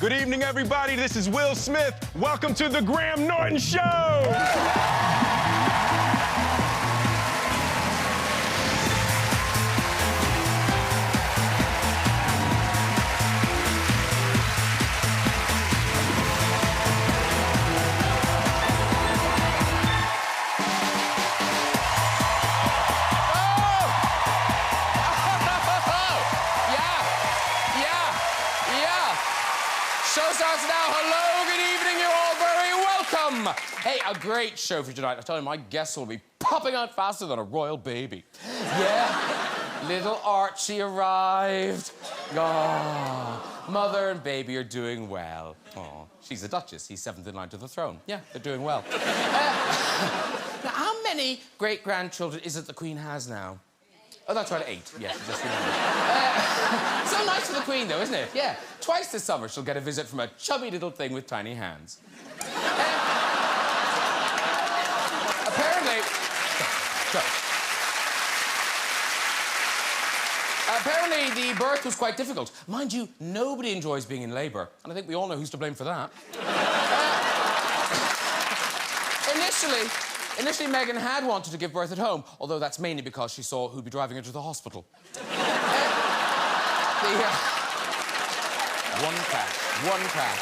Good evening, everybody. This is Will Smith. Welcome to the Graham Norton Show. Show starts now. Hello, good evening. You're all very welcome. Hey, a great show for tonight. I tell you, my guests will be popping out faster than a royal baby. Yeah, little Archie arrived. Oh, mother and baby are doing well. Oh, she's a duchess. He's seventh in line to the throne. Yeah, they're doing well. Now, how many great-grandchildren is it the Queen has now? Oh, that's right, 8. Yes, just remembered. So nice for the Queen, though, isn't it? Yeah. Twice this summer, she'll get a visit from a chubby little thing with tiny hands. Apparently, the birth was quite difficult. Mind you, nobody enjoys being in labour, and I think we all know who's to blame for that. Initially, Meghan had wanted to give birth at home, although that's mainly because she saw who'd be driving her to the hospital. One crash.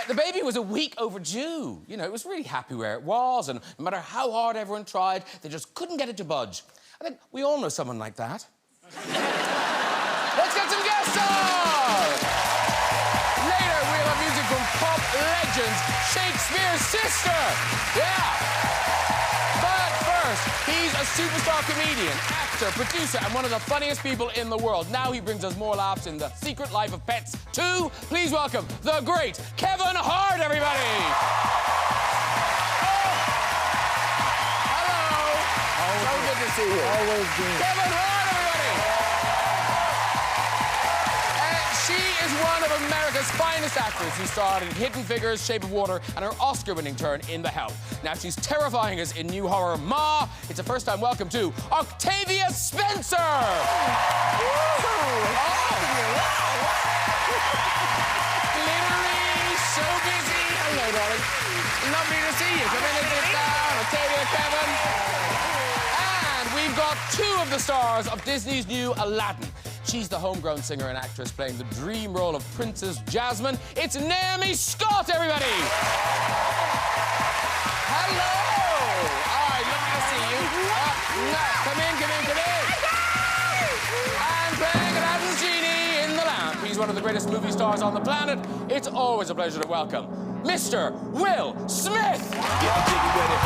The baby was a week overdue. You know, it was really happy where it was, and no matter how hard everyone tried, they just couldn't get it to budge. I think we all know someone like that. Let's get some guest stars! Later, we'll have music from pop legends, Shakespeare's sister. Yeah. He's a superstar comedian, actor, producer, and one of the funniest people in the world. Now he brings us more laughs in The Secret Life of Pets 2. Please welcome the great Kevin Hart, everybody! Oh. Hello! So good to see you. Always good. Kevin Hart, everybody! She is one of America's finest actors who starred in Hidden Figures, Shape of Water, and her Oscar-winning turn in The Help. Now she's terrifying us in new horror Ma. It's a first-time welcome to Octavia Spencer! Glittery, so busy. Hello, darling. Lovely to see you. Come in and sit down. Octavia, Kevin. And we've got 2 of the stars of Disney's new Aladdin. She's the homegrown singer and actress playing the dream role of Princess Jasmine. It's Naomi Scott, everybody! Hello! All right, lovely to see you. Come in. And playing Aladdin's genie in the lamp. He's one of the greatest movie stars on the planet. It's always a pleasure to welcome Mr. Will Smith! Yeah, jiggy with it.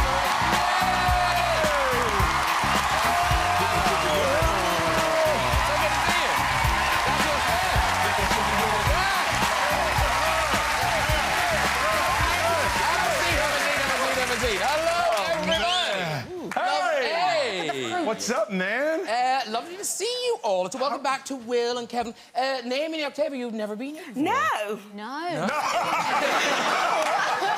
Hello, everyone! Hey! What's up, man? Lovely to see you all. It's a welcome back to Will and Kevin. Naomi and Octavia, you've never been here before. No.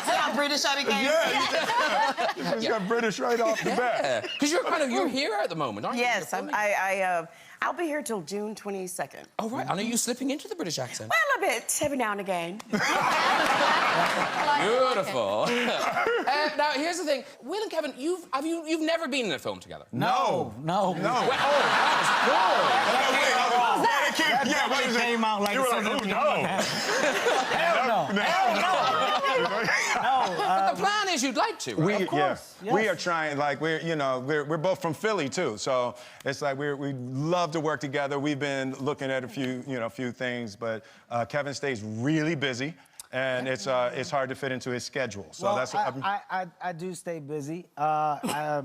See how British I became? Yeah. You just got British right off the bat. Because you're here at the moment, aren't you? Yes, I'll be here till June 22nd. Oh, right. And are you slipping into the British accent? Well, a bit, every now and again. Beautiful. Now, here's the thing. Will and Kevin, you've never been in a film together? No. Well, that That came out like something. Hell no. But the plan is you'd like to, right? Of course. Yeah. We are trying, like, we're both from Philly, too. So it's like we love to work together. We've been looking at a few things, but Kevin stays really busy. And it's hard to fit into his schedule. So Well, that's what I do stay busy. I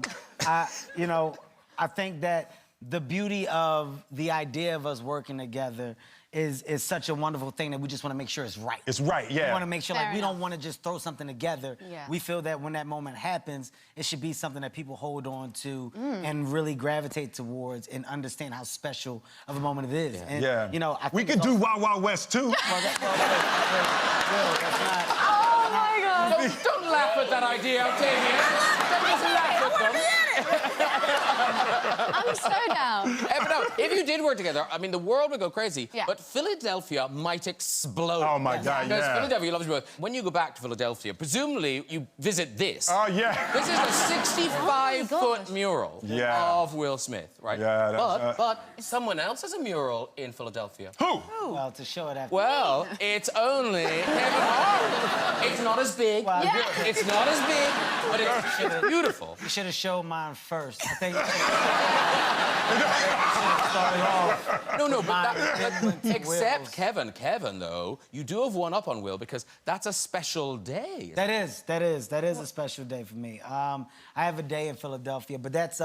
think that the beauty of the idea of us working together is such a wonderful thing that we just want to make sure it's right. It's right, yeah. We want to make sure, we don't want to just throw something together. Yeah. We feel that when that moment happens, it should be something that people hold on to and really gravitate towards and understand how special of a moment it is. And, I think we could do Wild Wild West, too. Well, that's not... Oh, my God. Don't laugh at that idea, Octavia. Don't just laugh at them. I'm so down. But no, if you did work together, I mean, the world would go crazy. Yeah. But Philadelphia might explode. Oh, my God, Because yeah. Philadelphia loves you both. When you go back to Philadelphia, presumably you visit this. Oh, yeah. This is a 65-foot mural of Will Smith, right? Yeah, that's, but someone else has a mural in Philadelphia. Who? Well, to show it after. Well, it's only Kevin Hart. It's not as big. Well, Yeah. It's not as big, but it's beautiful. You should have showed mine first. I think you should have started off. No, but Mine went to except Will's. Kevin, though, you do have one up on Will because that's a special day. That is a special day for me. I have a day in Philadelphia, but that's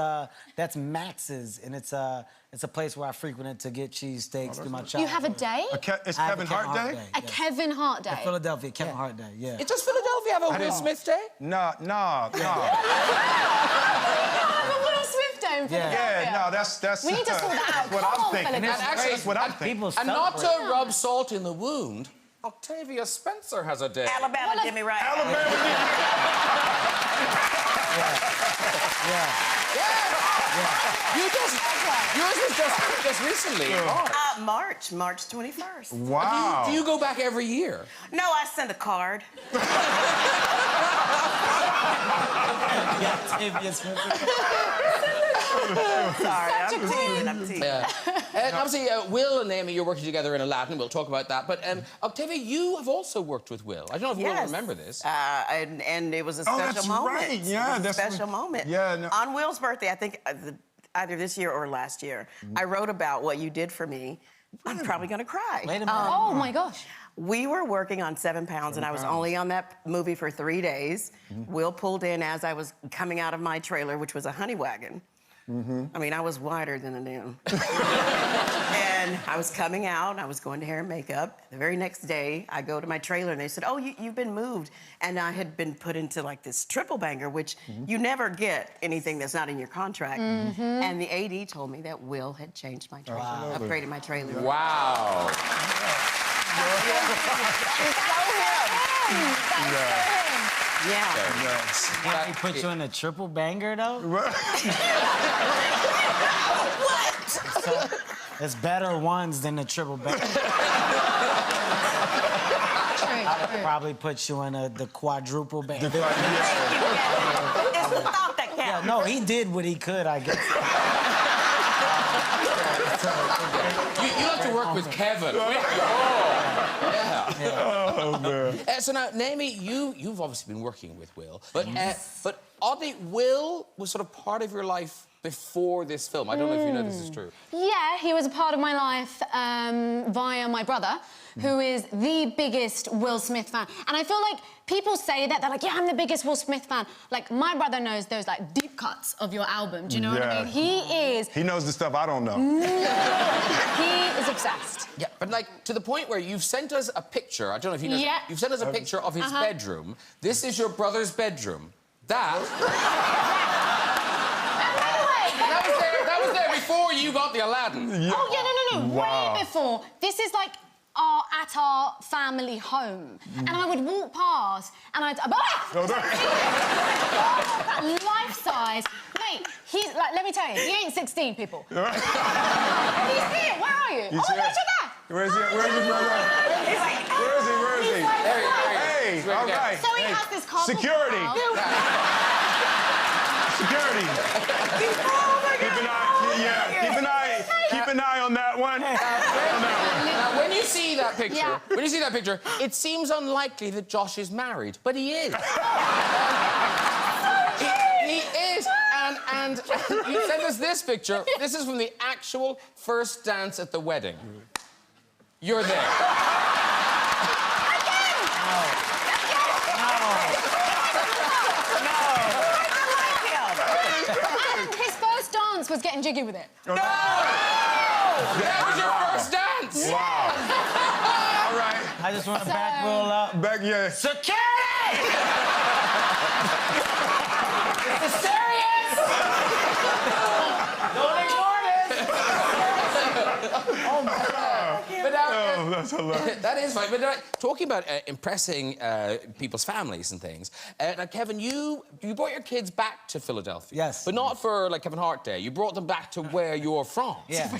Max's, and it's a place where I frequented to get cheesesteaks through my childhood. You have a day? It's I have Kevin a Hart Day? A yeah. Kevin Hart day? Philadelphia, Kevin Hart Day, yeah. Does Philadelphia have a Will Smith day? No. Will Smith day in Philadelphia? Yeah, no, that's We need to sort that out. what Come I'm on, thinking. Philadelphia. Actually, That's what I'm thinking. People And not to celebrate. rub salt in the wound, Octavia Spencer has a day. Alabama, Well, get me right. Yours was just recently. March 21st. Wow. Do you go back every year? No, I send a card. Sorry, I'm teasing. And obviously, Will and Naomi, you're working together in Aladdin. We'll talk about that. But Octavia, you have also worked with Will. I don't know if Will will remember this. And it was a Oh, special that's moment. right. Yeah, it was that's a special what- moment. Yeah, no. On Will's birthday, I think either this year or last year, I wrote about what you did for me. I'm probably gonna cry. Wait a minute. Oh, my gosh. We were working on 7 pounds, and I was only on that movie for 3 days. Will pulled in as I was coming out of my trailer, which was a honey wagon. I mean, I was wider than a damn. And I was coming out, I was going to hair and makeup. The very next day, I go to my trailer, and they said, oh, you've been moved. And I had been put into, like, this triple banger, which you never get anything that's not in your contract. And the AD told me that Will had changed my trailer, upgraded my trailer. Wow. Yeah. Can't he put you in a triple banger, though? It's better ones than the triple banger. I'd probably put you in the quadruple banger. It's the thought that counts. No, he did what he could, I guess. You like to work with Kevin. Oh, man. So now, Naomi, you've obviously been working with Will, but oddly, Will was sort of part of your life before this film. I don't know if you know this is true. Yeah, he was a part of my life via my brother, who is the biggest Will Smith fan. And I feel like people say that, they're like, yeah, I'm the biggest Will Smith fan. Like, my brother knows those, like, deep cuts of your album. Do you know what I mean? He knows the stuff I don't know. He is obsessed. Yeah, but like to the point where you've sent us a picture. I don't know if you know. Yeah. You've sent us a picture of his bedroom. This is your brother's bedroom. That was there before you got the Aladdin. Yeah. Oh, yeah, no. Wow. Way before. This is like at our family home. And I would walk past and I'd... life size. Mate, he's like, let me tell you, he ain't 16, people. Can you see it? Where are you? You Oh, see my it? gosh, you're there. Where's your brother? He's like, Where is he? There he is. Hey, all right. So he has this cardboard Security. cutout. Security. Keep an eye on that one. Now, when you see that picture, Yeah. it seems unlikely that Josh is married, but he is. he is. And you sent us this picture. This is from the actual first dance at the wedding. You're there. And his first dance was getting jiggy with it. That was your first dance. Wow. All right. I just want to back roll up. Back, yeah. Security! This is serious. Don't ignore this. Oh, my God. But now, was hilarious. That is fine. But talking about impressing people's families and things, now, Kevin, you brought your kids back to Philadelphia. Yes. But not for, like, Kevin Hart Day. You brought them back to where you're from. Yeah.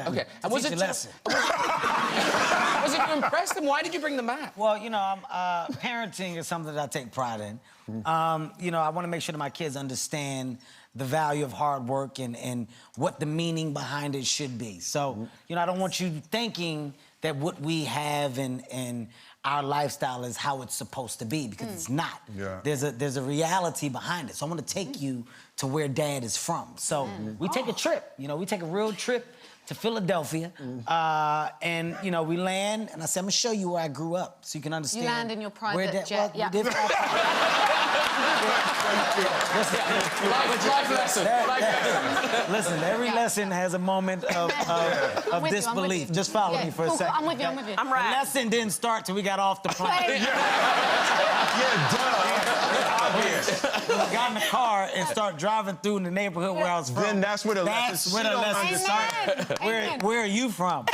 Okay. And was it lesson? Was it to impress them? Why did you bring them back? Well, you know, parenting is something that I take pride in. You know, I want to make sure that my kids understand the value of hard work and what the meaning behind it should be. So, you know, I don't want you thinking that what we have and our lifestyle is how it's supposed to be, because it's not. Yeah. There's a reality behind it. So I want to take you to where Dad is from. So we take a trip. You know, we take a real trip to Philadelphia, and you know, we land, and I said, I'm gonna show you where I grew up, so you can understand. You land in your private jet. Well, we did Life lesson. Listen, every lesson has a moment of with you, disbelief. Just follow me for a second. I'm with you, I'm with you. I'm right. The lesson didn't start till we got off the plane. We got in the car and started driving through the neighborhood where I was from. Then that's where the lesson That's where the lesson started. Where are you from?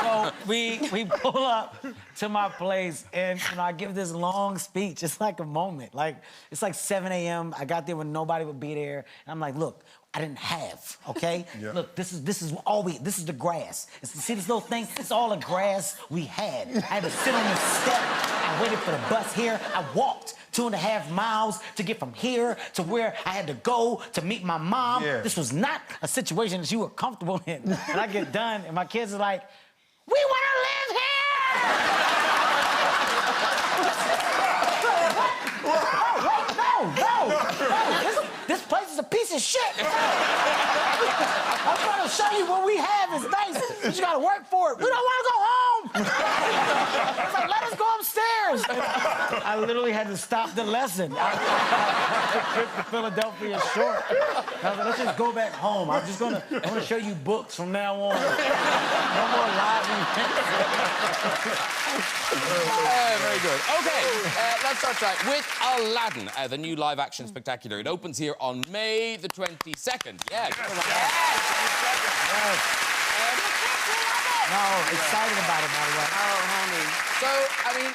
So we pull up to my place, and you know, I give this long speech. It's like a moment. Like, it's like 7 a.m. I got there when nobody would be there, and I'm like, look, I didn't have, okay? Yeah. Look, this is all this is the grass. See this little thing? It's all the grass we had. I had to sit on the step. I waited for the bus here. I walked 2.5 miles to get from here to where I had to go to meet my mom. Yeah. This was not a situation that you were comfortable in. And I get done, and my kids are like, we want to live here! No. This place is a piece of shit. I'm trying to show you what we have is nice, but you gotta work for it. We don't want to go home. I was like, let us go upstairs. I literally had to stop the lesson. The trip to Philadelphia is short. I was like, let's just go back home. I'm gonna show you books from now on. No more live events. Very good. Okay, let's start right with Aladdin, the new live-action spectacular. It opens here on May the 22nd. Yeah. Yes. No, excited about it, by the way. Oh, honey. So, I mean,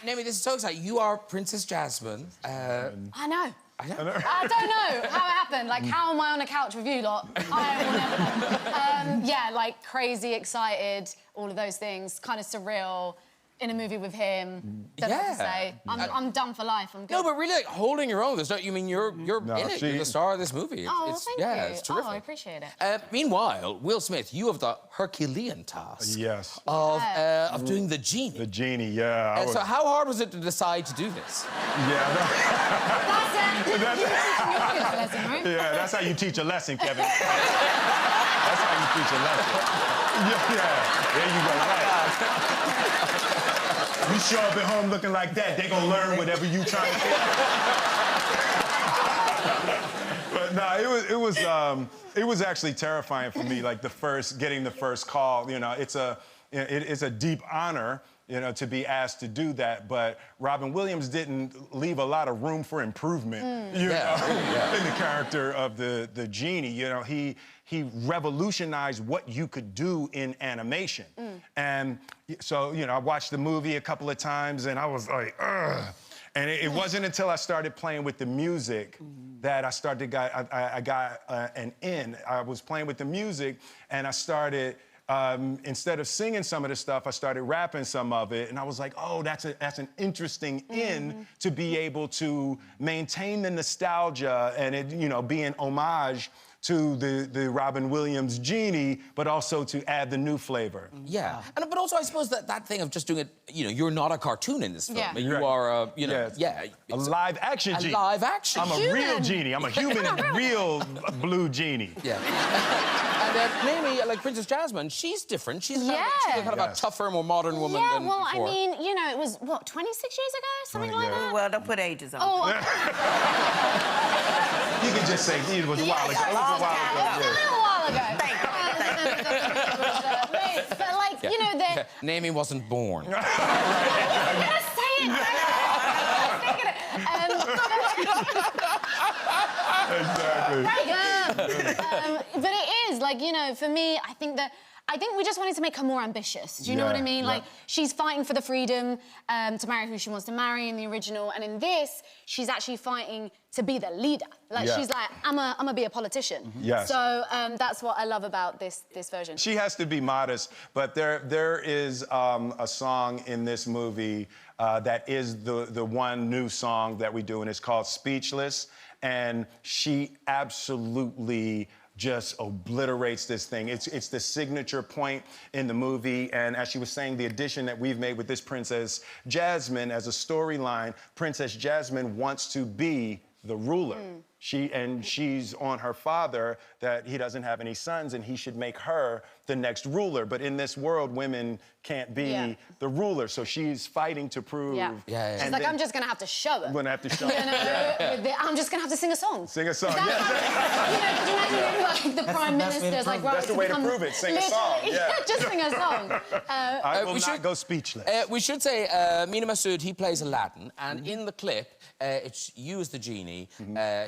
Naomi, this is so exciting. You are Princess Jasmine. I know. I know. I don't know how it happened. Like, how am I on a couch with you lot? I will never know. Yeah, like, crazy, excited, all of those things. Kind of surreal. In a movie with him. Don't know what to say. I'm done for life. I'm good. No, but really, like, holding your own. There's no, you mean you're in it. You're the star of this movie. Oh, thank you. It's terrific. Oh, I appreciate it. Meanwhile, Will Smith, you have the Herculean task. Yes. Of doing the genie. The genie, yeah. So how hard was it to decide to do this? Yeah. That's it. Right? Yeah, that's how you teach a lesson, Kevin. That's how you teach a lesson. Yeah. There you go. Right. You show up at home looking like that, they gonna learn whatever you trying to do. But no, it was actually terrifying for me. Like getting the first call. You know, it's a deep honor, you know, to be asked to do that. But Robin Williams didn't leave a lot of room for improvement, you know, in the character of the genie. You know, he revolutionized what you could do in animation. And so, you know, I watched the movie a couple of times, and I was like, ugh. And it wasn't until I started playing with the music that I got an in. I was playing with the music, and I started. Instead of singing some of the stuff, I started rapping some of it, and I was like, oh, that's an interesting in to be able to maintain the nostalgia and it, you know, be an homage to the Robin Williams genie, but also to add the new flavor. Yeah, but also I suppose that thing of just doing it, you know, you're not a cartoon in this film. Yeah. You are, you know, a live action genie. A live action. I'm a real genie. I'm a human, real blue genie. Yeah. And Naomi, like Princess Jasmine, she's different. She's kind of a tougher, more modern woman than well, before. I mean, you know, it was, what, 26 years ago? Something like that? Well, don't put ages on. Oh, You can just say it was a while ago. a little while ago. Thank you. But, like, you know, the... Naomi wasn't born. I'm gonna say it. Exactly. But it is, like, you know, for me, I think that I think we just wanted to make her more ambitious. Do you know what I mean? Like, she's fighting for the freedom to marry who she wants to marry in the original, and in this, she's actually fighting to be the leader. Like, she's like, I'm gonna be a politician. Yes. So that's what I love about this version. She has to be modest, but there is a song in this movie that is the one new song that we do, and it's called Speechless, and she absolutely just obliterates this thing. It's the signature point in the movie, and as she was saying, the addition that we've made with this Princess Jasmine as a storyline, Princess Jasmine wants to be the ruler. She's on her father that he doesn't have any sons and he should make her the next ruler. But in this world, women can't be the ruler. So she's fighting to prove. She's like, I'm just gonna have to show it. I'm gonna have to show You it. know, I'm just gonna have to sing a song. Sing a song. You know, could you imagine like the prime minister's like, right, That's the way to prove it. Sing a song. Just sing a song. I will not go speechless. We should say Mina Masood, he plays Aladdin, and in the clip, it's you as the genie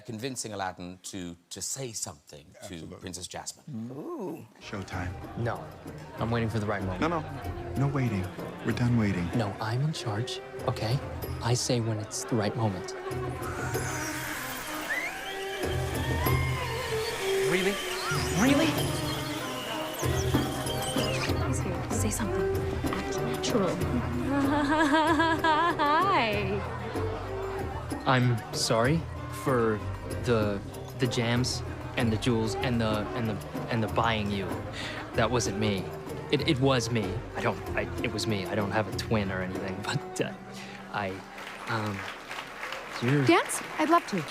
convincing Aladdin to say something to Princess Jasmine. Ooh. Showtime. No, I'm waiting for the right moment. No waiting. We're done waiting. No, I'm in charge, okay? I say when it's the right moment. Really? Really? He's here. Say something. Act natural. Hi. I'm sorry for the jams and the jewels and the buying you. That wasn't me. It was me. It was me. I don't have a twin or anything, but you're... Dance? I'd love to. Now,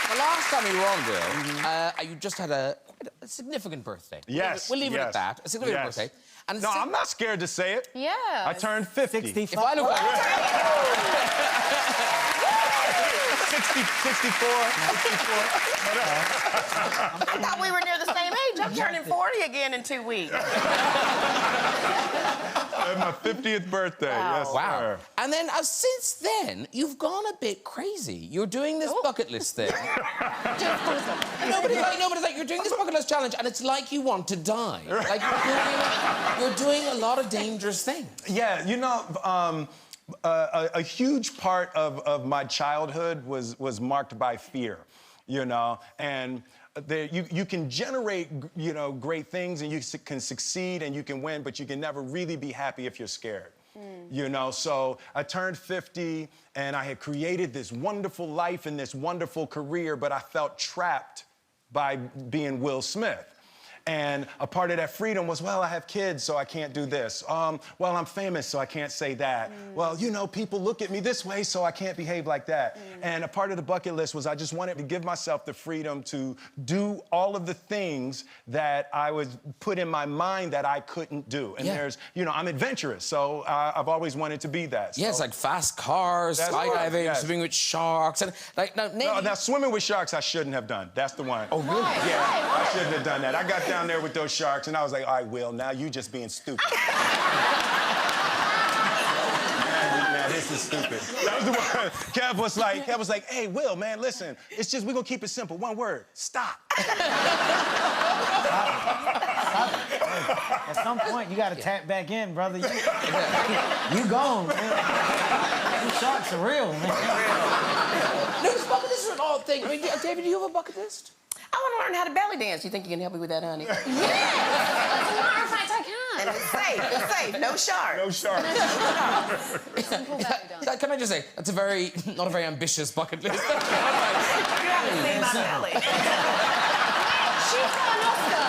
the last time you were on, Will, you just had a significant birthday. Yes. We'll leave it at that. A significant birthday. And no, I'm not scared to say it. Yeah. I turned 50. 65. If I look like 60, 64. I thought we were near the same age. I'm turning 40 again in 2 weeks. My 50th birthday. Yes, wow. sir. And then since then, you've gone a bit crazy. You're doing this bucket list thing. Nobody's like, you're doing this bucket list challenge, and it's like you want to die. Like you're doing a lot of dangerous things. Yeah, you know, a huge part of my childhood was marked by fear, you know, and you can generate, you know, great things and you can succeed and you can win, but you can never really be happy if you're scared. You know, so I turned 50 and I had created this wonderful life and this wonderful career, but I felt trapped by being Will Smith. And a part of that freedom was, well, I have kids, so I can't do this. Well, I'm famous, so I can't say that. Well, you know, people look at me this way, so I can't behave like that. And a part of the bucket list was I just wanted to give myself the freedom to do all of the things that I was put in my mind that I couldn't do. And there's, you know, I'm adventurous, so I've always wanted to be that. So. Yeah, it's like fast cars, skydiving, swimming with sharks, and like now swimming with sharks I shouldn't have done. That's the one. Oh, really? Yeah, I shouldn't have done that. I got down there with those sharks, and I was like, all right, Will, now you just being stupid. Now this is stupid. That was the one. Kev was like, hey, Will, man, listen, it's just, we're gonna keep it simple. One word, stop. At some point, you gotta tap back in, brother. You gone, man. These sharks are real, man. No, this bucket list is an odd thing. I mean, David, do you have a bucket list? I want to learn how to belly dance. You think you can help me with that, honey? Yeah. As a matter of fact, I can. And it's safe. It's safe. No shark. No sharks. Can I just say, that's not a very ambitious bucket list. You haven't seen my belly. She's got an Oscar.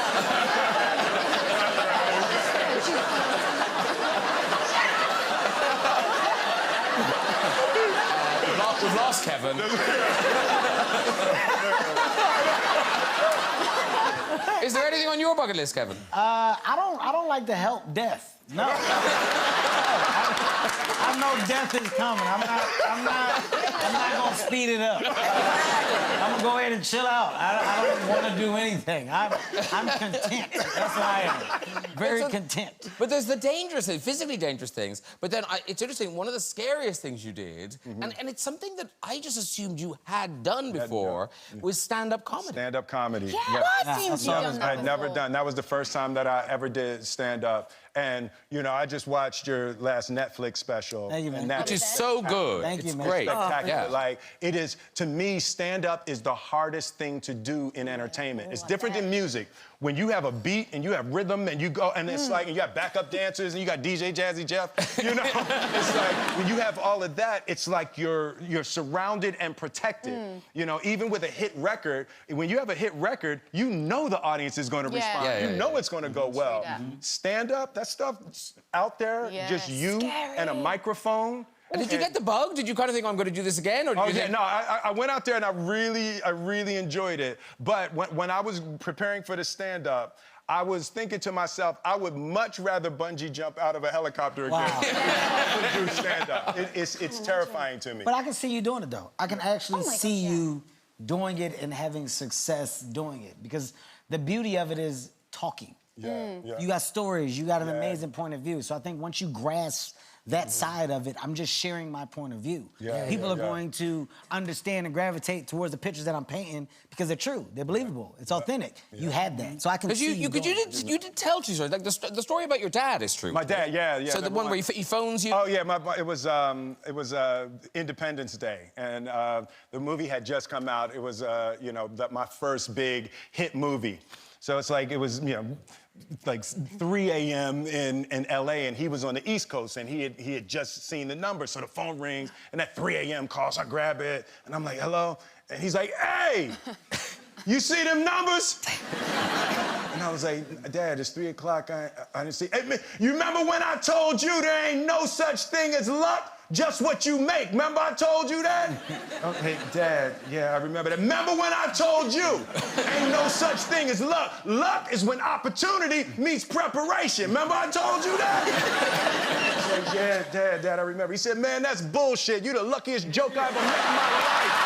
We've lost Kevin. Is there anything on your bucket list, Kevin? I don't like to help death. No. I know death is coming. I'm not gonna speed it up. I'm gonna go ahead and chill out. I don't want to do anything. I'm content. That's what I am. Very content. But there's the dangerous things, physically dangerous things. But then it's interesting. One of the scariest things you did, and it's something that I just assumed you had done before, was stand-up comedy. Stand-up comedy. Yeah, what seems you've done that I'd never before. done. That was the first time that I ever did stand-up. And, you know, I just watched your last Netflix special. Thank you, man. And that Which is so good. Thank you, it's man. great. spectacular. Yeah. Like, it is, to me, stand-up is the hardest thing to do in entertainment. It's different than music. When you have a beat and you have rhythm and you go, and it's like, and you have backup dancers and you got DJ Jazzy Jeff, you know? It's like, when you have all of that, it's like you're surrounded and protected. You know, even with a hit record, when you have a hit record, you know the audience is gonna respond. Yeah, You know it's gonna go well. Stand-up, that stuff out there, just you and a microphone. And did you get the bug? Did you kind of think, I'm going to do this again? Or did Oh, you yeah, think... no, I went out there and I really enjoyed it. But when I was preparing for the stand-up, I was thinking to myself, I would much rather bungee jump out of a helicopter again than do stand-up. It's terrifying to me. But I can see you doing it, though. I can actually see you doing it and having success doing it. Because the beauty of it is talking. You got stories, you got an amazing point of view. So I think once you grasp that side of it, I'm just sharing my point of view. People are going to understand and gravitate towards the pictures that I'm painting because they're true, they're believable, it's authentic. You had that, so I can see you did tell two stories. Like the story about your dad is true. My dad, yeah. So the one where he phones you? Oh, yeah, it was Independence Day, and the movie had just come out. It was, you know, my first big hit movie. So it's like, it was, you know, like 3 a.m. in L.A., and he was on the East Coast, and he had just seen the number, so the phone rings, and that 3 a.m. call, so I grab it, and I'm like, hello? And he's like, hey, you see them numbers? And I was like, Dad, it's 3 o'clock, I didn't see. Hey, man, you remember when I told you there ain't no such thing as luck? Just what you make. Remember I told you that? Okay, Dad, yeah, I remember that. Remember when I told you ain't no such thing as luck? Luck is when opportunity meets preparation. Remember I told you that? I said, yeah, Dad, I remember. He said, man, that's bullshit. You the luckiest joke I ever met in my life.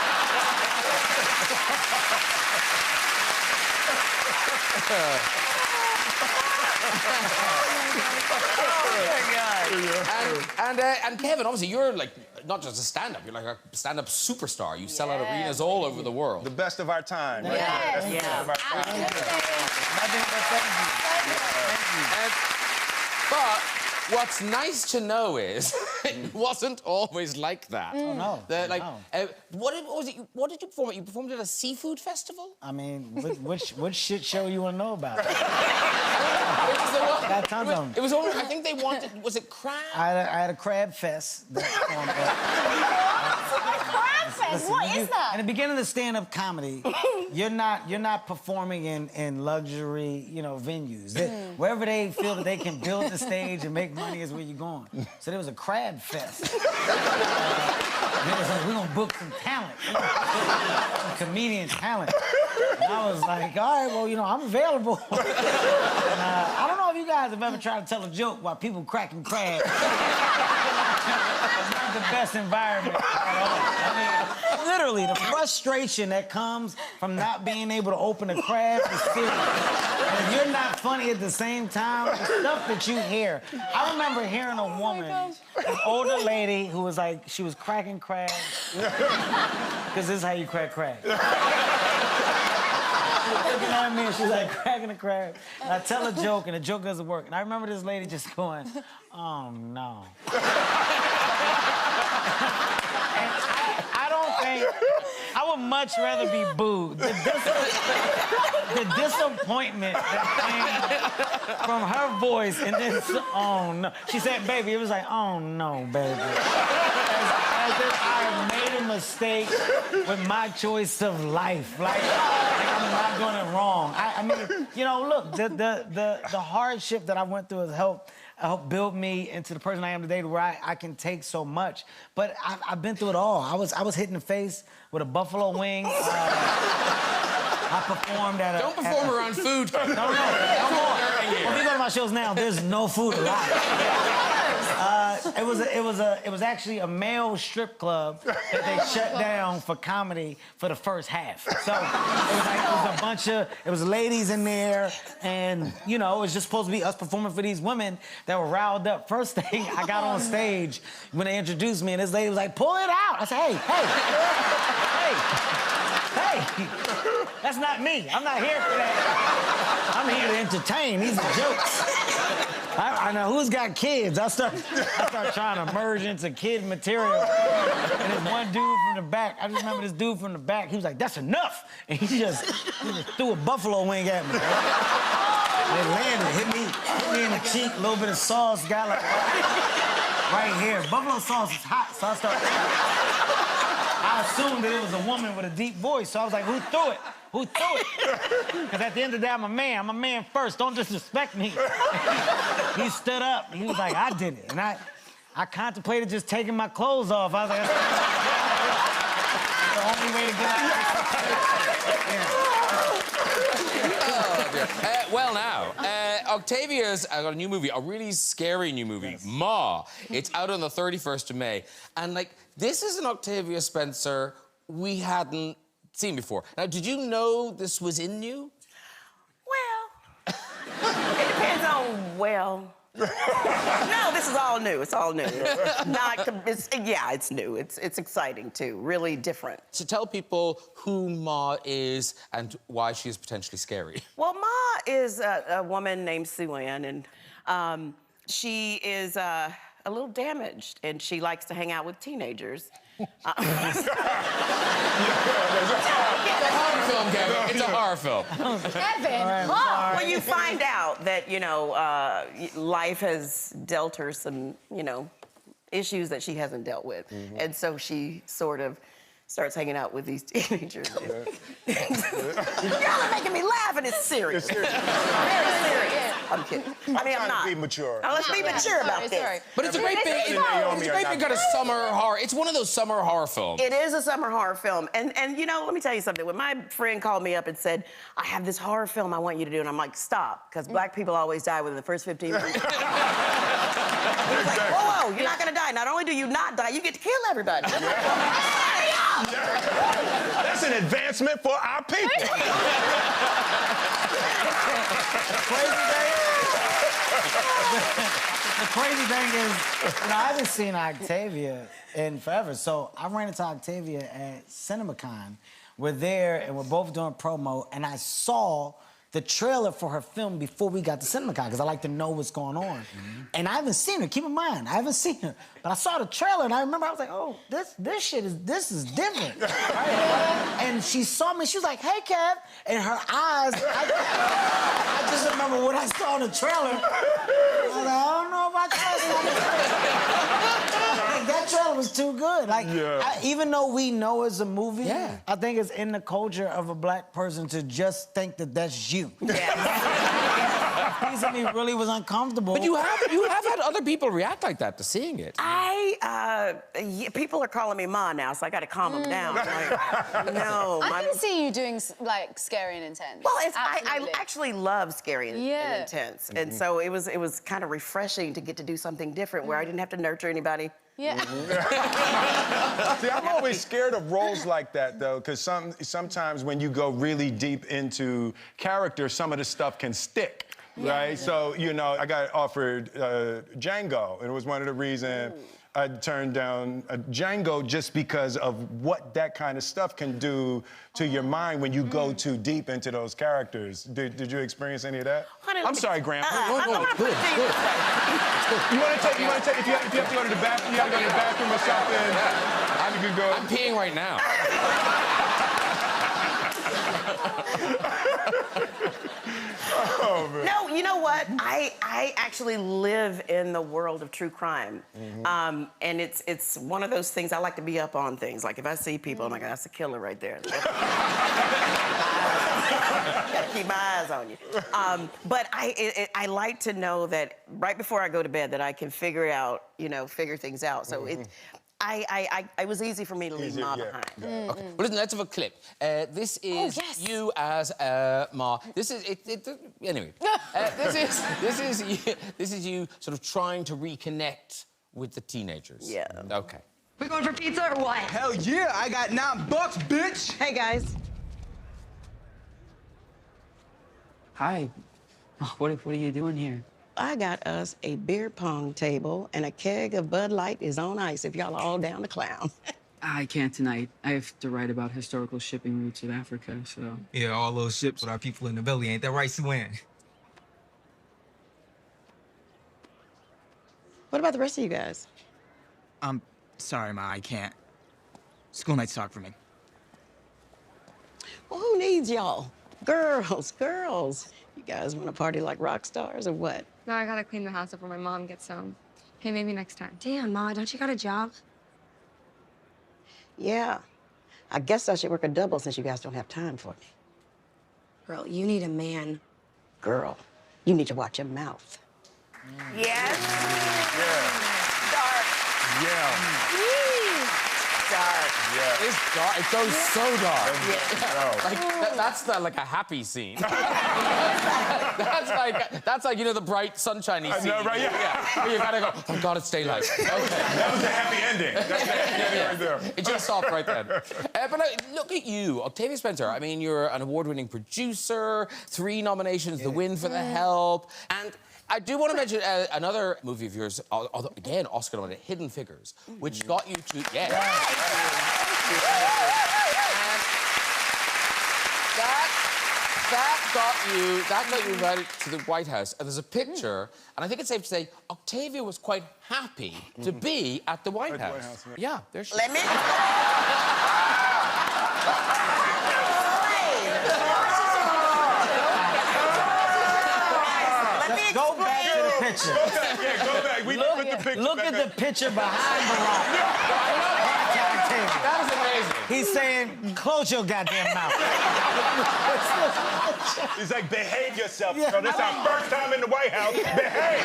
And Kevin, obviously, you're like not just a stand-up, you're like a stand-up superstar. You sell out arenas all over the world. The best of our time. Right? Yes. That's the best of our time. But what's nice to know is it wasn't always like that. Oh, no. What did you perform at? You performed at a seafood festival? I mean, which shit show you want to know about? Got tons of them. It was only, I think they wanted, was it crab? I had a crab fest. Crab fest? What is that? In the beginning of the stand-up comedy, you're not performing in luxury, you know, venues. Wherever they feel that they can build the stage and make money is where you're going. So there was a crab fest. They was like, we're gonna book some talent, some comedian talent. And I was like, all right, well, you know, I'm available. And, I don't know if you guys have ever tried to tell a joke while people cracking crabs. It's not the best environment at all. I mean, literally, the frustration that comes from not being able to open a crab is serious. And if you're not funny at the same time, the stuff that you hear. I remember hearing a woman, an older lady who was like, she was cracking crabs. Because this is how you crack crabs. Looking at me, and she's like cracking a crab. And I tell a joke, and the joke doesn't work. And I remember this lady just going, oh, no. And I don't think, I would much rather be booed. The disappointment that came from her voice, and then, oh, no. She said, baby, it was like, oh, no, baby. As if I made a mistake with my choice of life. Like I'm not doing it wrong. I mean, you know, look, the hardship that I went through has helped build me into the person I am today, to where I can take so much. But I've been through it all. I was hit in the face with a buffalo wing. I performed at a... Don't perform around food. No more. year. Well, if you go to my shows now, there's no food allowed. It was actually a male strip club that they shut down for comedy for the first half. So it was ladies in there, and you know, it was just supposed to be us performing for these women that were riled up. First thing, I got on stage when they introduced me, and this lady was like, "Pull it out." I said, hey, that's not me. I'm not here for that. I'm here to entertain. These are jokes. I know who's got kids. I start trying to merge into kid material. And there's one dude from the back. I just remember this dude from the back. He was like, "That's enough." And he just threw a buffalo wing at me. It landed, hit me in the cheek, a little bit of sauce, got like right here. Buffalo sauce is hot, so I assumed that it was a woman with a deep voice, so I was like, "Who threw it? Who threw it?" Because at the end of the day, I'm a man. I'm a man first. Don't disrespect me. He stood up. He was like, "I did it." And I contemplated just taking my clothes off. I was like, "That's the only way to get out." Well, now, Octavia's got a new movie, a really scary new movie, Ma. It's out on the 31st of May. And, like, this is an Octavia Spencer we hadn't seen before. Now, did you know this was in you? Well, it depends on No, this is all new. It's all new. It's new. It's exciting too. Really different. So tell people who Ma is and why she is potentially scary. Well, Ma is a woman named Sue Ann, and she is a little damaged, and she likes to hang out with teenagers. It's a horror film, Kevin. It's a horror film. Kevin, Well, you find out that, you know, life has dealt her some, you know, issues that she hasn't dealt with. And so she sort of starts hanging out with these teenagers. Y'all are making me laugh, and it's serious. Very serious. I'm kidding. I mean, I'm not. Be mature. Now, let's be mature about this. But it's a great big, kind of summer horror. It's one of those summer horror films. It is a summer horror film. And you know, let me tell you something. When my friend called me up and said, "I have this horror film I want you to do," and I'm like, "Stop," because black people always die within the first 15 minutes. He's like, whoa, you're not gonna die. Not only do you not die, you get to kill everybody. That's an advancement for our people. The crazy thing is, you know, I haven't seen Octavia in forever, so I ran into Octavia at CinemaCon. We're there, and we're both doing promo, and I saw the trailer for her film before we got to CinemaCon, because I like to know what's going on. And I haven't seen her, keep in mind, I haven't seen her. But I saw the trailer, and I remember I was like, "Oh, this is different." And she saw me, she was like, "Hey, Kev," and her eyes, I just remember what I saw in the trailer. I was like, "I don't know if I trust that." That trailer was too good. Like, even though we know it's a movie, I think it's in the culture of a black person to just think that that's you. That piece of me really was uncomfortable. But you have had other people react like that to seeing it. People are calling me Ma now, so I got to calm them down. Like, no. I can see you doing, like, scary and intense. Well, I actually love scary and intense. And so it was kind of refreshing to get to do something different where I didn't have to nurture anybody. Yeah. See, I'm always scared of roles like that, though, because sometimes when you go really deep into character, some of the stuff can stick. Right? So, you know, I got offered Django, and it was one of the reasons I turned down Django, just because of what that kind of stuff can do to your mind when you go too deep into those characters. Did you experience any of that? I'm sorry, Graham. Good. You want to take, if you have to go to the bathroom, you have to go to the bathroom or something, you can go. I'm peeing right now. Oh, man. No, you know what? I actually live in the world of true crime. And it's one of those things, I like to be up on things. Like, if I see people, I'm like, "That's a killer right there." Gotta keep my eyes on you. But I like to know that right before I go to bed that I can figure things out. So it was easy for me to leave Ma behind. Okay. Well, listen, let's have a clip. This is you as Ma. This is anyway. This is you sort of trying to reconnect with the teenagers. Yeah. Okay. We going for pizza or what? Hell yeah, I got $9, bitch. Hey, guys. Hi. What are you doing here? I got us a beer pong table and a keg of Bud Light is on ice if y'all are all down to clown. I can't tonight. I have to write about historical shipping routes of Africa, so... Yeah, all those ships with our people in the belly. Ain't that right, Sue-Ann? What about the rest of you guys? I'm sorry, Ma, I can't. School night's talk for me. Well, who needs y'all? Girls. You guys want to party like rock stars or what? No, I gotta clean the house up when my mom gets home. Hey, maybe next time. Damn, Ma, don't you got a job? Yeah. I guess I should work a double since you guys don't have time for me. Girl, you need a man. Girl, you need to watch your mouth. Yes. Yeah. Yeah. Dark. Yeah. It's dark. It goes so dark. Yeah. That's not like a happy scene. that's like you know the bright sunshiny scene. I know, right? Yeah. Where you gotta go. Oh God, it's daylight. Okay. That was the happy ending. That's the happy ending right there. It just stopped right then. But look at you, Octavia Spencer. I mean, you're an award-winning producer, 3 nominations, The Win for The Help, and I do want to mention another movie of yours, although again Oscar nominated, Hidden Figures, which got you to that got you invited to the White House. And there's a picture, and I think it's safe to say Octavia was quite happy to be at the White House. Yeah, there she is. Let me... Go back to the picture. Go back. We put the picture Look back at the picture behind Barack. That is amazing. He's saying, close your goddamn mouth. He's like, behave yourself. So this is our first time in the White House. Behave.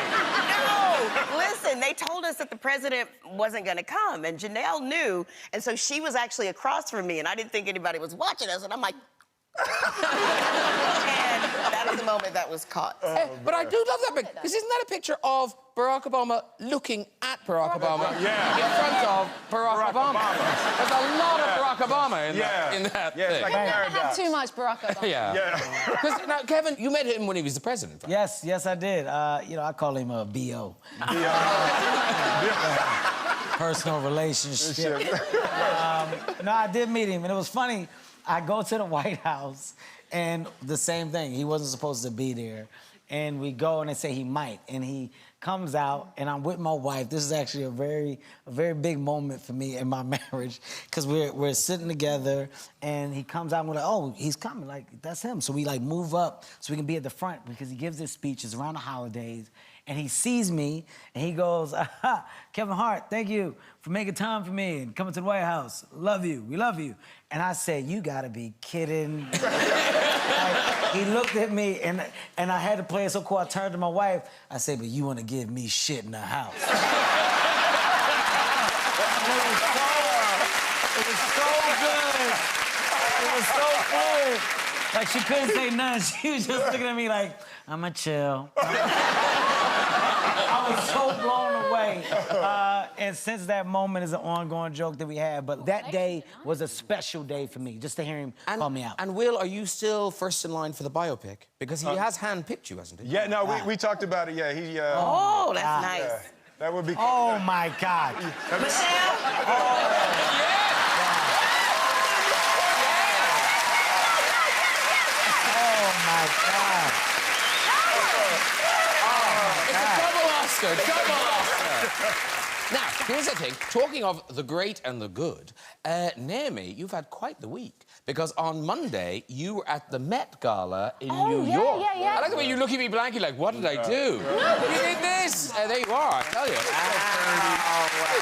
No, listen, they told us that the president wasn't going to come, and Janelle knew, and so she was actually across from me, and I didn't think anybody was watching us, and I'm like... And that is the moment that was caught. But I do love that picture, because isn't that a picture of Barack Obama looking at Barack Obama in front of Barack Obama? There's a lot of Barack Obama in that thing. It's like a Have paradox. too much Barack Obama. Yeah. Because now, Kevin, you met him when he was the president, right? Yes, I did. You know, I call him a B.O. Personal relationship. No, I did meet him, and it was funny. I go to the White House, and the same thing. He wasn't supposed to be there. And we go, and they say he might. And he comes out, and I'm with my wife. This is actually a very big moment for me in my marriage, because we're sitting together, and he comes out, and we're like, oh, he's coming. Like, that's him. So we, like, move up so we can be at the front, because he gives his speeches around the holidays. And he sees me, and he goes, aha, Kevin Hart, thank you for making time for me and coming to the White House. Love you, we love you. And I said, you gotta be kidding. Like, he looked at me, and I had to play it so cool. I turned to my wife. I said, but you wanna give me shit in the house. It was so good. Like, she couldn't say nothing. She was just looking at me like, I'ma chill. I was so blown away. And since that moment is an ongoing joke that we have, but that day was a special day for me, just to hear him call me out. And Will, are you still first in line for the biopic? Because he has handpicked you, hasn't he? Yeah, no, we talked about it, yeah. He, Oh, that's nice. yeah, that would be... Oh, my God. Double Oscar. Now, here's the thing. Talking of the great and the good, Naomi, you've had quite the week. Because on Monday, you were at the Met Gala in New York. Yeah. I like the way you look at me blankly like, what did I do? No, you did this. There you are, I tell you.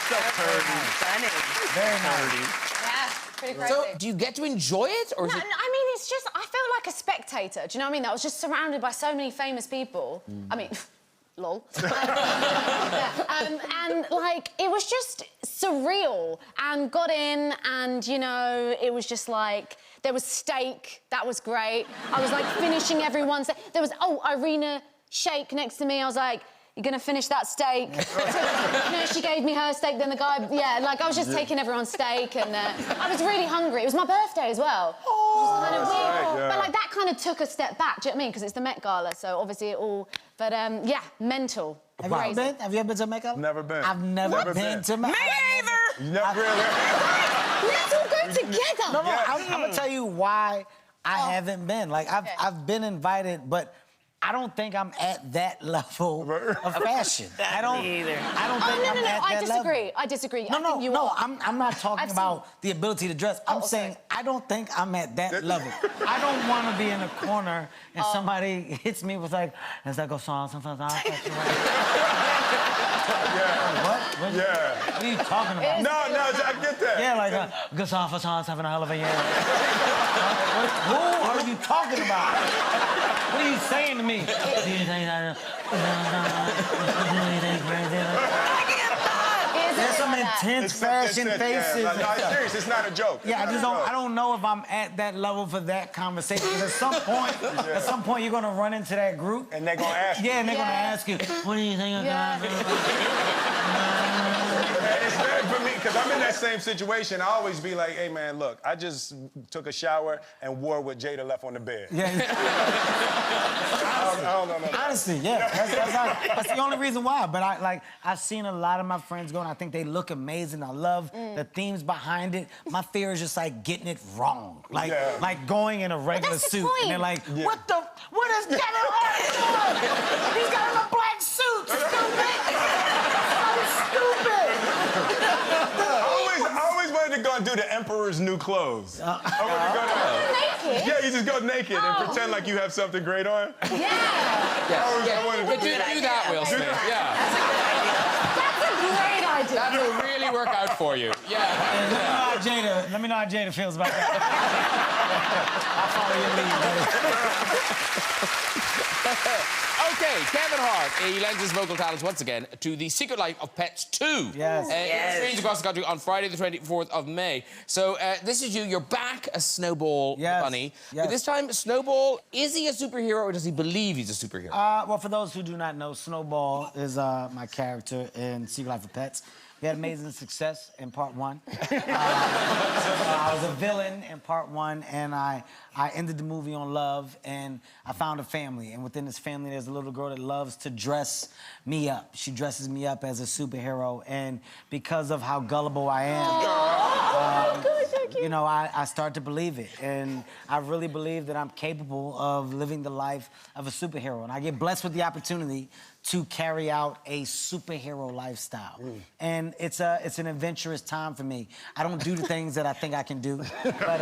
So curvy. Funny. Very nerdy. Yeah, pretty crazy. So, do you get to enjoy it, or is No, it... I mean, it's just, I felt like a spectator. Do you know what I mean? I was just surrounded by so many famous people. I mean, lol. And like, it was just surreal. And got in, and you know, it was just like, there was steak, that was great. I was like finishing everyone's, there was, Irina Shayk next to me. I was like, you're gonna finish that steak. You know, she gave me her steak, then the guy, yeah, like I was just taking everyone's steak, and I was really hungry. It was my birthday as well. Oh, which is kind of weird. Right, yeah. But like that kind of took a step back, do you know what I mean? Because it's the Met Gala, so obviously it all, but yeah, mental. Have you ever been? Have you ever been to a Met Gala? Never been. I've never been to Met Gala. Me either! You never really? Let's all go together. No, I'm gonna tell you why I haven't been. Like, I've been invited, but I don't think I'm at that level of fashion. I don't either. I don't think I'm at that level. I disagree. No, I'm not talking about the ability to dress. I'm saying I don't think I'm at that level. I don't want to be in a corner and somebody hits me with like, "Let's go song sometimes." What? Yeah. What are you talking about? No, I get that. Yeah, like good song for songs having a hell of a year. Who are you talking about? What are you saying to me? There's some intense fashion faces. Yeah. No, it's serious. It's not a joke. Yeah, I don't know if I'm at that level for that conversation. Because at some point, you're gonna run into that group, and they're gonna ask you. Yeah, and they're gonna ask you, "What do you think of that?" It's bad for me because I'm in that same situation. I always be like, "Hey, man, look, I just took a shower and wore what Jada left on the bed." Yeah. I don't know. Honestly, yeah. That's the only reason why. But I've seen a lot of my friends go, and I think they look amazing. I love the themes behind it. My fear is just like getting it wrong. Like going in a regular suit. And they're like, what is Kevin Hart doing? He's got on a black suit. Stupid. So stupid. I always wanted to go and do the Emperor's New Clothes. I wanted to go naked? Yeah, you just go naked and pretend like you have something great on. Yeah. I wanted to do that, Will Smith. Yeah. That's a great idea. That will really work out for you. Yeah. Let me know how Jada feels about that. I'll follow your lead, buddy. Okay, Kevin Hart, he lends his vocal talents once again to The Secret Life of Pets 2. Yes. It's screens across the country on Friday the 24th of May. So this is you. You're back as Snowball Bunny. Yes. But this time, Snowball, is he a superhero or does he believe he's a superhero? Well, for those who do not know, Snowball is my character in Secret Life of Pets. We had amazing success in part 1. I was a villain in part 1, and I ended the movie on love, and I found a family. And within this family, there's a little girl that loves to dress me up. She dresses me up as a superhero, and because of how gullible I am, you know, I start to believe it. And I really believe that I'm capable of living the life of a superhero. And I get blessed with the opportunity to carry out a superhero lifestyle. And it's an adventurous time for me. I don't do the things that I think I can do, but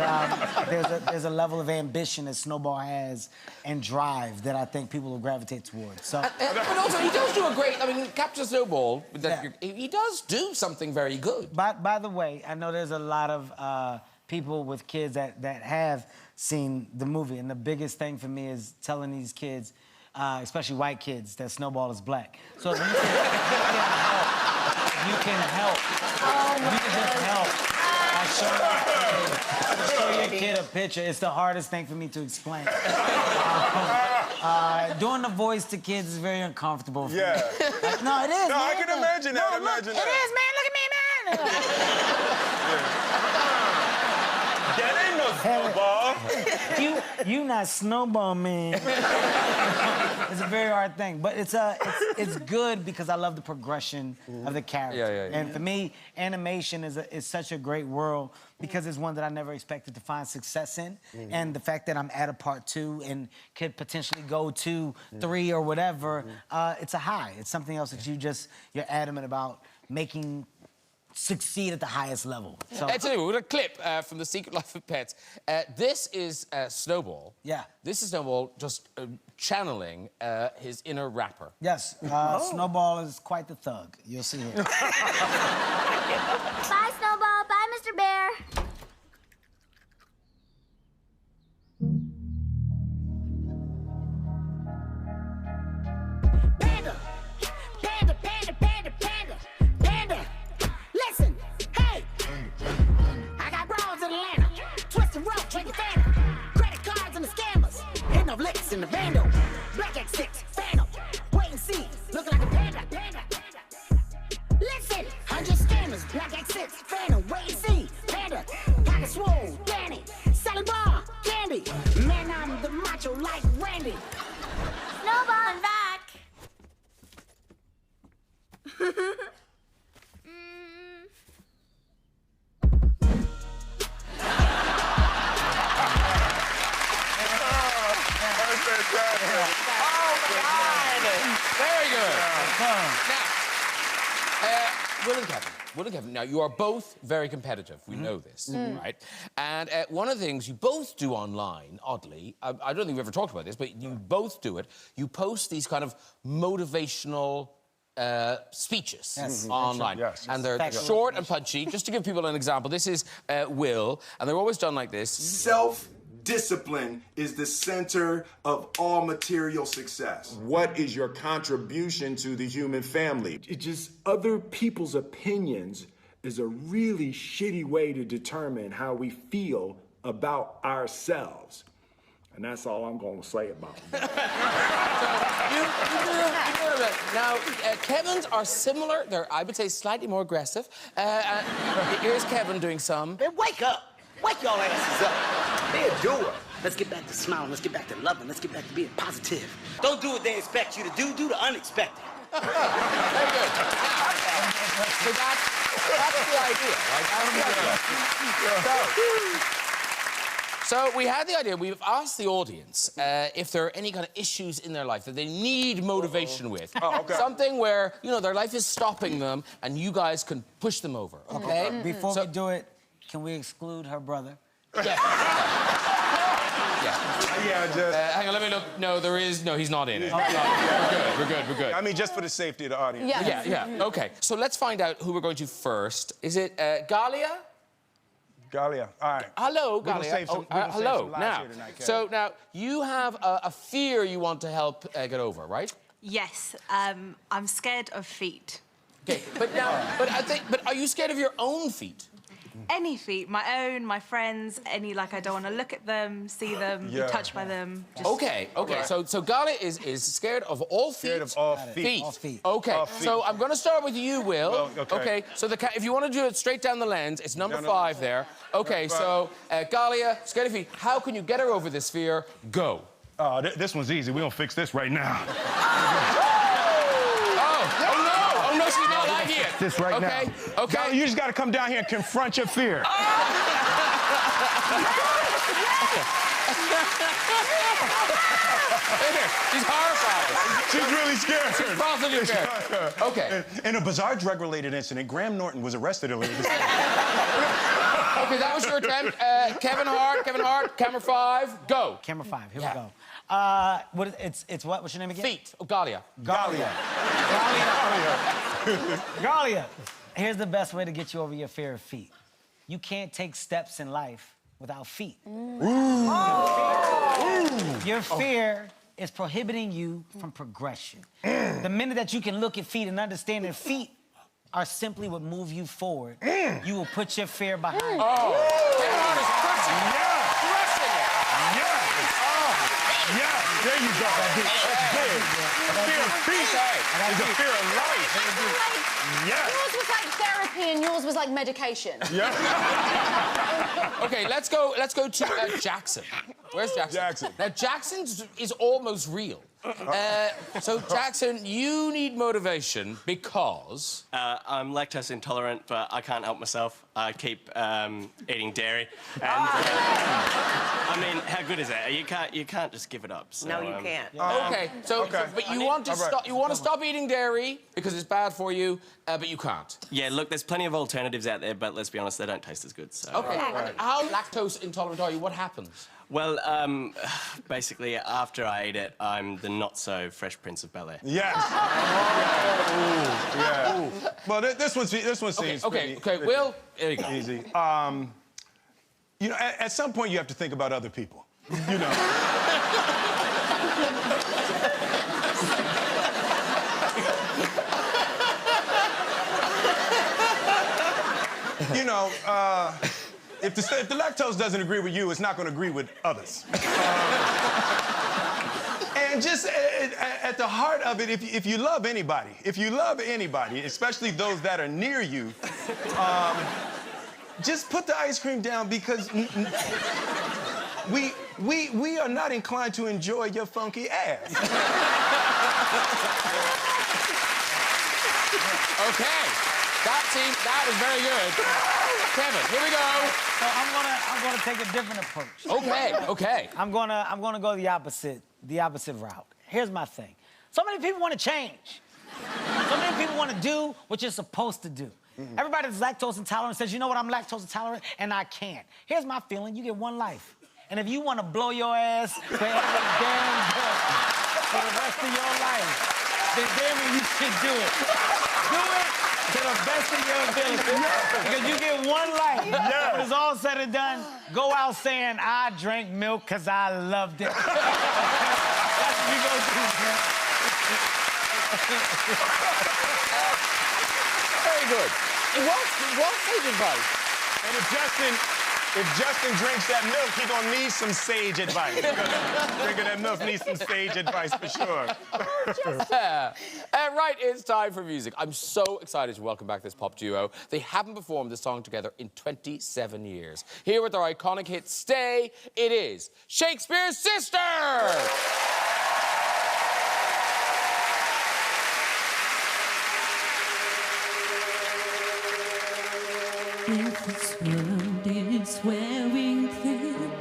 there's a level of ambition that Snowball has and drive that I think people will gravitate towards. So, but also, he does do a great, I mean, Captain Snowball, he does do something very good. By the way, I know there's a lot of people with kids that have seen the movie, and the biggest thing for me is telling these kids, especially white kids, that Snowball is black. So if you can help. You can just help. Show your kid a picture. It's the hardest thing for me to explain. Doing the voice to kids is very uncomfortable for me. Yeah. No, it is, No, man. I can imagine that. It is, man. Look at me, man. That ain't no Snowball. You not Snowball, man. It's a very hard thing, but it's good because I love the progression of the character. And for me, animation is such a great world because it's one that I never expected to find success in. And the fact that I'm at a part 2 and could potentially go 2, 3, or whatever, it's a high. It's something else that you're adamant about making succeed at the highest level. So Tell you what, we've got a clip from The Secret Life of Pets. This is Snowball. Yeah. This is Snowball just channeling his inner rapper. Yes, Snowball is quite the thug. You'll see him. Bye, Snowball. Bye, Mr. Bear. Panda, Black X6, Phantom. Wait and see, looking like a panda. Listen, 100 scammers, Black X6, Phantom. Wait and see, panda. Pocket swole, Danny. Selling bar, candy. Man, I'm the macho like Randy. Snowball, I'm back. Very good. Now, Will and Kevin, now you are both very competitive. We know this, right? And one of the things you both do online, oddly, I don't think we've ever talked about this, but you both do it. You post these kind of motivational speeches online. Yes. And they're short and punchy. Just to give people an example, this is Will, and they're always done like this. Self-discipline is the center of all material success. What is your contribution to the human family? It's just other people's opinions is a really shitty way to determine how we feel about ourselves. And that's all I'm going to say about it. Now, Kevin's are similar. They're, I would say, slightly more aggressive. Here's Kevin doing some. Man, wake up. Wake y'all asses up. Be a doer. Let's get back to smiling. Let's get back to loving. Let's get back to being positive. Don't do what they expect you to do. Do the unexpected. Very good. So that's the idea, right? So we had the idea, we've asked the audience if there are any kind of issues in their life that they need motivation with. Something where, you know, their life is stopping them and you guys can push them over, okay? Before we do it, can we exclude her brother? Yeah. Hang on, let me look. No, there is. No, he's not in it. We're good. I mean, just for the safety of the audience. Yeah. Okay, so let's find out who we're going to first. Is it Galia? Galia, all right. Hello, We're gonna Galia. save some- we're gonna save Hello. some lives Now, here tonight, Kevin. so now you have a fear you want to help get over, right? Yes, I'm scared of feet. Okay, but are you scared of your own feet? Any feet, my own, my friends, any, like I don't want to look at them, see them, be touched by them. Just... Okay. So Galia is scared of all feet. Scared of all feet. All feet. Okay, All feet. so I'm going to start with you, Will. Well, okay. So if you want to do it straight down the lens, it's number 5 there. Okay, so Galia, scared of feet. How can you get her over this fear? Go. This one's easy. We're gonna fix this right now. Oh no, she's not like it. This right now. Okay. Galia, you just gotta come down here and confront your fear. She's horrified. She's really scared. She's positively scared. Okay. In a bizarre drug-related incident, Graham Norton was arrested earlier this year. Okay, that was your attempt. Kevin Hart, camera 5, go. Camera 5, here we go. It's what? What's your name again? Feet. Oh, Galia. Galia. Galia. Here's the best way to get you over your fear of feet. You can't take steps in life without feet. Your fear is prohibiting you from progression. The minute that you can look at feet and understand that feet are simply what move you forward, you will put your fear behind you. Kevin Hart is crushing it. There you go. That's big. Fear of feet is a fear of life. Yours was like therapy and yours was like medication. Okay, let's go to Jackson. Where's Jackson? Now, Jackson is almost real. So, Jackson, you need motivation because... I'm lactose intolerant, but I can't help myself. I keep eating dairy. And, I mean, how good is that? You can't just give it up. So, No, you can't. Okay, but you want to stop. You want to stop eating dairy because it's bad for you, but you can't. Yeah, look, there's plenty of alternatives out there, but let's be honest, they don't taste as good. So. Okay. How lactose intolerant are you? What happens? Well, basically, after I eat it, I'm the not-so-fresh Prince of Bel-Air. Yes. Yeah. Well, this one seems Okay, Will, there you go. Easy. You know, at some point, you have to think about other people. You know. You know, if the lactose doesn't agree with you, it's not going to agree with others. And just at the heart of it, if you love anybody, especially those that are near you, just put the ice cream down because we are not inclined to enjoy your funky ass. Okay, that was very good. Kevin, here we go. So I'm gonna take a different approach. Okay. I'm gonna go the opposite route. Here's my thing. So many people want to change. So many people want to do what you're supposed to do. Everybody that's lactose intolerant says, you know what, I'm lactose intolerant, and I can't. Here's my feeling, you get one life. And if you want to blow your ass for every damn day for the rest of your life, then damn it, you should do it. Do it to the best of your ability. Because you get one life. When it's all said and done, go out saying, I drank milk because I loved it. That's what you go do, man. Very good. What sage advice? And if Justin drinks that milk, he's gonna need some sage advice. Drinking that milk needs some sage advice for sure. Right, it's time for music. I'm so excited to welcome back this pop duo. They haven't performed this song together in 27 years. Here with their iconic hit, Stay, it is Shakespears Sisters! If this world is wearing thin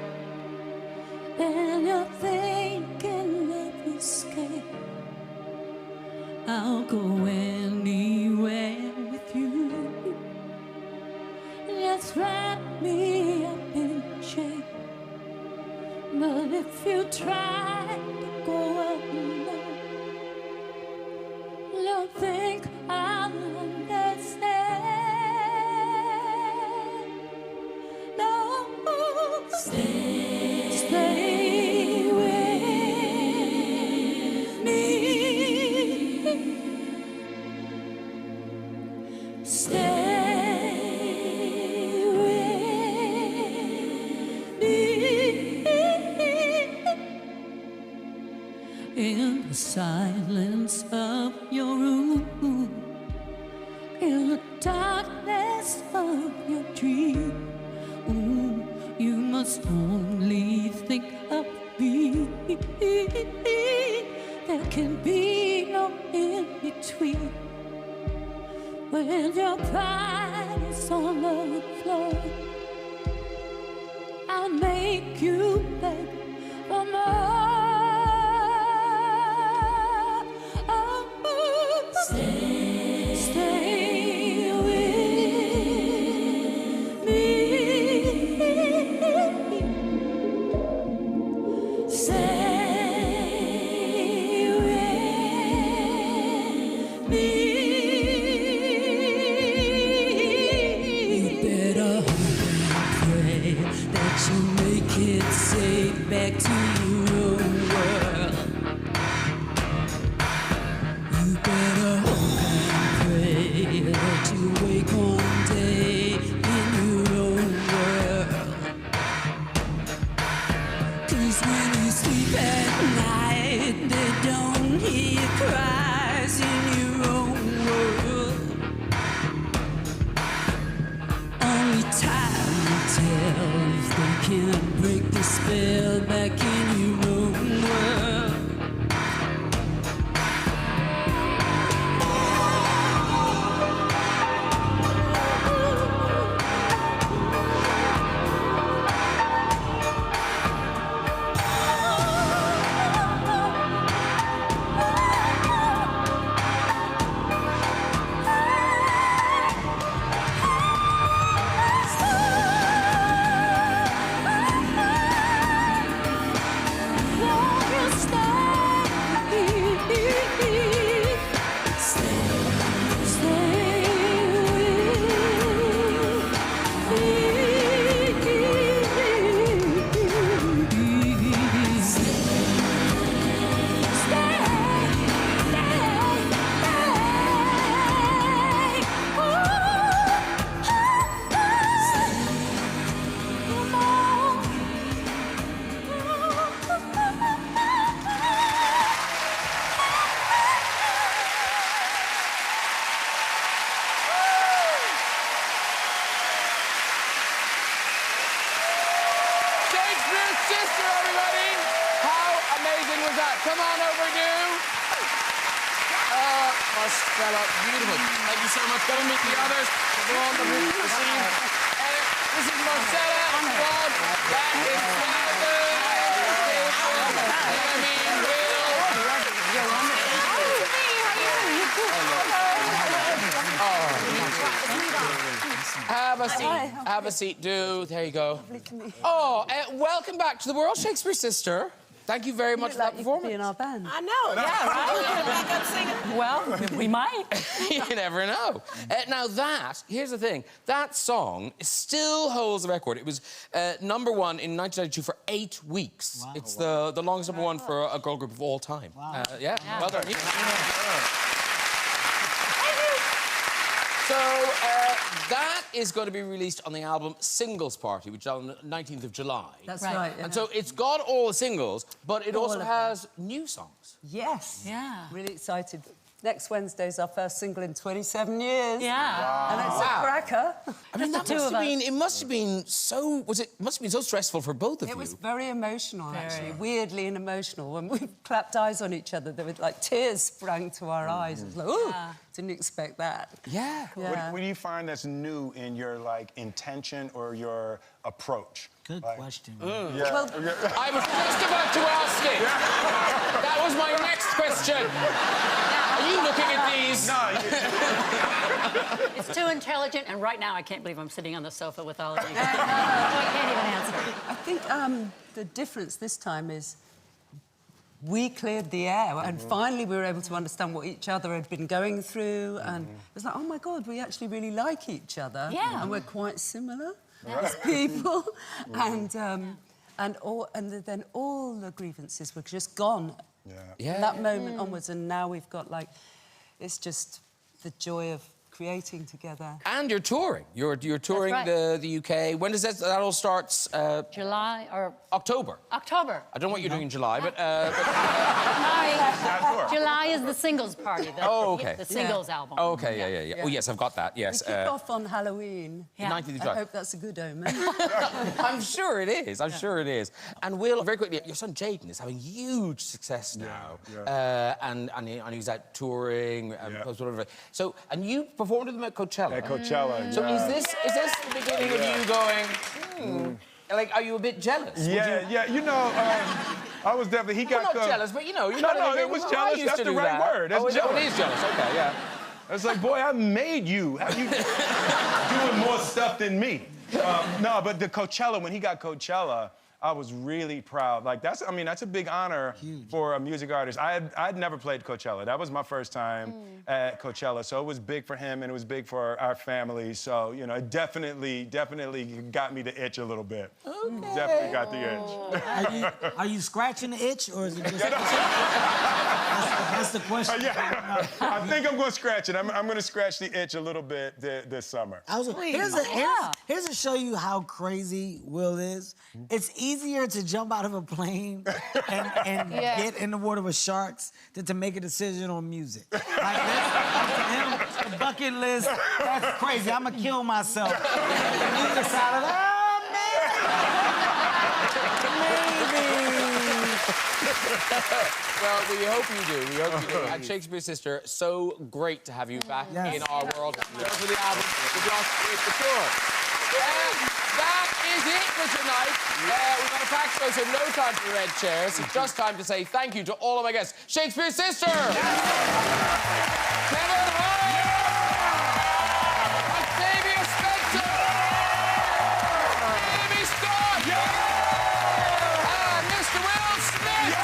and you're thinking of escape, I'll go anywhere with you. Just wrap me up in shape. But if you try to go alone, you'll think I'll understand. Stay with me. Stay with me. In the silence of your room, in the darkness of your dream, you must only think of me. There can be no in-between. When your pride is on the floor, I'll make you beg for more. Stay with me. Back to your world. You better hope and pray that you wake one day in your own world. 'Cause when you sleep at night, they don't hear cries in your own world. Only time tells they can break the spell back in your own world. just fell out beautiful. Thank you so much. Come and meet the others. Go on the scene. This is Marcella. That is Swagger. Have a seat. Have a seat, do. There you go. Oh, welcome back to the world, Shakespeare sister. Thank you very much for that performance. In our band. I know, yeah, right? Back up singing. Well, we might. You never know. Now here's the thing, that song still holds the record. It was #1 in 1992 for 8 weeks. Wow, it's the longest #1 for a girl group of all time. Wow. Yeah, well done. So, that is going to be released on the album Singles Party, which is on the 19th of July. That's right. And so it's got all the singles, but it also has new songs. Yes. Yeah. Really excited. Next Wednesday's our first single in 27 years. Yeah. Wow. And it's a cracker. I mean, must have been so stressful for both of you. It was very emotional, actually. Weirdly and emotional. When we clapped eyes on each other, there were like tears sprang to our eyes. It was like, ooh, didn't expect that. Yeah. What do you find that's new in your, like, intention or your approach? Good question. Yeah. Well, I was just about to ask it. That was my next question. Are you looking at these? No. It's too intelligent, and right now I can't believe I'm sitting on the sofa with all of you. I can't even answer. I think the difference this time is we cleared the air, and finally we were able to understand what each other had been going through, and it was like, oh my God, we actually really like each other, and we're quite similar as people, and then all the grievances were just gone. From that moment onwards, and now we've got, like, it's just the joy of creating together. And you're touring. You're touring the UK. When does that all starts? July or October. October. I don't know what you're doing in July, but July is the singles party. The singles album. Okay, yeah. Oh yes, I've got that. Yes. We kick off on Halloween. The 19th of July. I hope that's a good omen. I'm sure it is. I'm sure it is. And Will, very quickly, your son Jaden is having huge success now, and he's out touring and whatever. So, and you performed with them at Coachella. At Coachella. So is this the beginning of you going? Like, are you a bit jealous? Yeah. You know, I was definitely. He got not jealous, but you know, No, it was jealous. That's the right word. That's jealous. It is jealous. Okay, yeah. It's like, boy, I made you. How you doing more stuff than me? No, but the Coachella, when he got Coachella, I was really proud. Like, that's a big honor for a music artist. I'd never played Coachella. That was my first time at Coachella, so it was big for him, and it was big for our family. So, you know, it definitely got me the itch a little bit. Okay. Definitely got the itch. Are you scratching the itch, or is it just... that's the question. Yeah. I think I'm going to scratch it. I'm going to scratch the itch a little bit this summer. Here's to show you how crazy Will is. It's easier to jump out of a plane and get in the water with sharks than to make a decision on music. Like this, the bucket list, that's crazy. I'm gonna kill myself. And you decided, Well, we hope you do. And Shakespeare Sister, so great to have you back in our world. For the album, the tour. That is it for tonight. We've got a packed show, so no time for red chairs. It's just time to say thank you to all of my guests. Shakespeare Sister! Kevin Hart! Octavia Spencer! Naomi Scott! And Mr. Will Smith!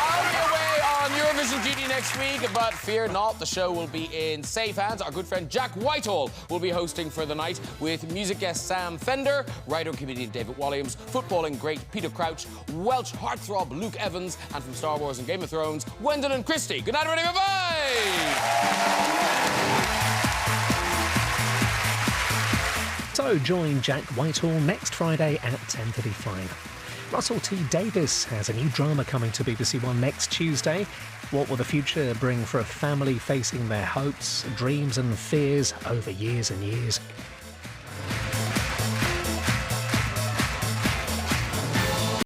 I'll be away on Eurovision duty next week, but fear not, the show will be in safe hands. Our good friend Jack Whitehall will be hosting for the night with music guest Sam Fender, writer and comedian David Walliams, footballing great Peter Crouch, Welsh heartthrob Luke Evans, and from Star Wars and Game of Thrones, Gwendolyn Christie. Good night, everybody. Bye-bye! So join Jack Whitehall next Friday at 10:35. Russell T Davies has a new drama coming to BBC One next Tuesday. What will the future bring for a family facing their hopes, dreams and fears over years and years?